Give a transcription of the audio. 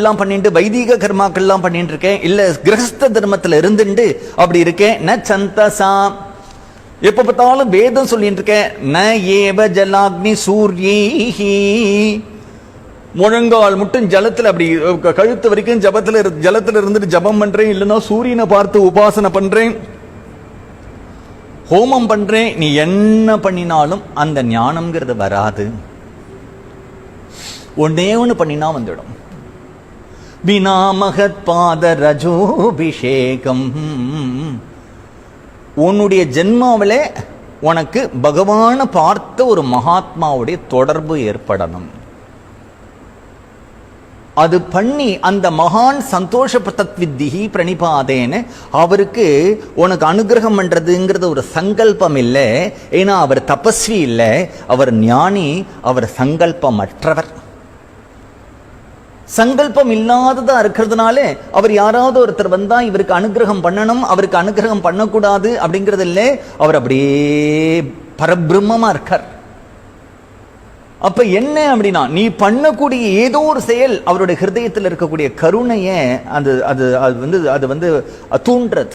எல்லாம் பண்ணிட்டு வைதிக கர்மாக்கள் எல்லாம் பண்ணிட்டு இருக்கேன், இல்ல கிரகஸ்த தர்மத்துல இருந்துட்டு அப்படி இருக்கேன். ந சந்தசா, எப்ப பார்த்தாலும் வேதம் சொல்லிட்டு இருக்கேன். ந ஏவ ஜலாக்னி சூரியேஹி, முழங்கால் மட்டும் ஜலத்துல அப்படி கழுத்து வரைக்கும் ஜலத்துல இருந்துட்டு ஜபம் பண்றேன், இல்லைன்னா சூரியனை பார்த்து உபாசனை பண்றேன், ஹோமம் பண்றேன். நீ என்ன பண்ணினாலும் அந்த ஞானம்ங்கிறது வராது. ஒன்னே ஒண்ணு பண்ணினா வந்துடும். வினா மகத் பாத ரஜோபிஷேகம், உன்னுடைய ஜென்மாவிலே உனக்கு பகவான பார்த்த ஒரு மகாத்மாவுடைய தொடர்பு ஏற்படணும். அது பண்ணி அந்த மகான் சந்தோஷ தத்வித்திஹி பிரணிபாதேன்னு அவருக்கு உனக்கு அனுகிரகம் பண்றதுங்கிறது ஒரு சங்கல்பம் இல்லை. ஏன்னா அவர் தபஸ்வி இல்லை, அவர் ஞானி, அவர் சங்கல்பமற்றவர். சங்கல்பம் இல்லாததா இருக்கிறதுனால அவர் யாராவது ஒருத்தர் வந்தா இவருக்கு அனுகிரகம் பண்ணணும், அவருக்கு அனுகிரகம் பண்ணக்கூடாது அப்படிங்கிறது இல்லை. அவர் அப்படியே பரபிரம்மமா இருக்கார். அப்ப என்ன அப்படின்னா, நீ பண்ணக்கூடிய ஏதோ ஒரு செயல் அவருடைய ஹிருதயத்தில் இருக்கக்கூடிய கருணைய அது அது அது வந்து தூண்டுறது.